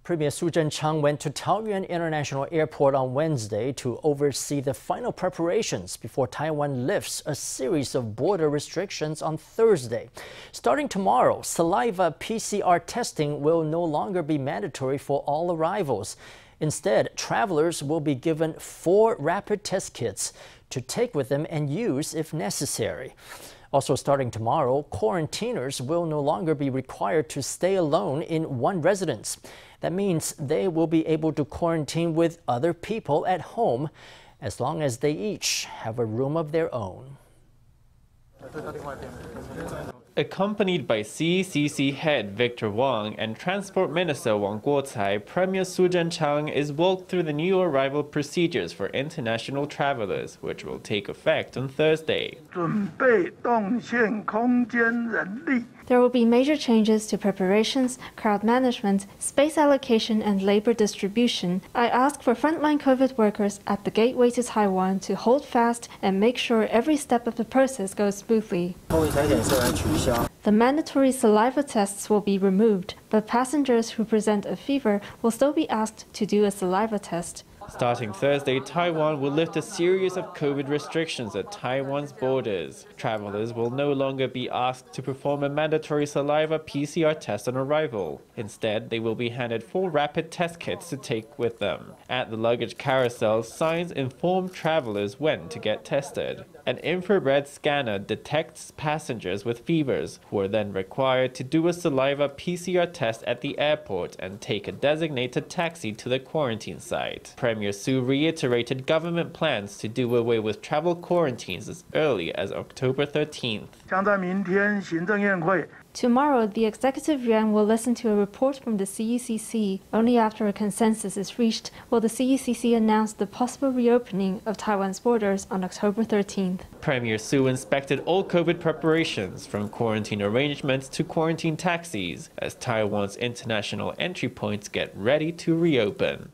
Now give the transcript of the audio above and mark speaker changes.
Speaker 1: Premier Su Tseng-chang went to Taoyuan International Airport on Wednesday to oversee the final preparations before Taiwan lifts a series of border restrictions on Thursday. Starting tomorrow, saliva PCR testing will no longer be mandatory for all arrivals. Instead, travelers will be given 4 rapid test kits to take with them and use if necessary. Also starting tomorrow, quarantiners will no longer be required to stay alone in one residence. That means they will be able to quarantine with other people at home as long as they each have a room of their own.
Speaker 2: Accompanied by CECC head Victor Wang and Transport Minister Wang Kwo-tsai, Premier Su Tseng-chang is walked through the new arrival procedures for international travelers, which will take effect on Thursday.
Speaker 3: There will be major changes to preparations, crowd management, space allocation, and labor distribution. I ask for frontline COVID workers at the gateway to Taiwan to hold fast and make sure every step of the process goes smoothly. The mandatory saliva tests will be removed, but passengers who present a fever will still be asked to do a saliva test.
Speaker 2: Starting Thursday, Taiwan will lift a series of COVID restrictions at Taiwan's borders. Travelers will no longer be asked to perform a mandatory saliva PCR test on arrival. Instead, they will be handed 4 rapid test kits to take with them. At the luggage carousel, signs inform travelers when to get tested. An infrared scanner detects passengers with fevers, who are then required to do a saliva PCR test at the airport and take a designated taxi to the quarantine site. Premier Su reiterated government plans to do away with travel quarantines as early as October 13th.
Speaker 3: Tomorrow, the Executive Yuan will listen to a report from the CECC. Only after a consensus is reached will the CECC announce the possible reopening of Taiwan's borders on October 13th.
Speaker 2: Premier Su inspected all COVID preparations, from quarantine arrangements to quarantine taxis, as Taiwan's international entry points get ready to reopen.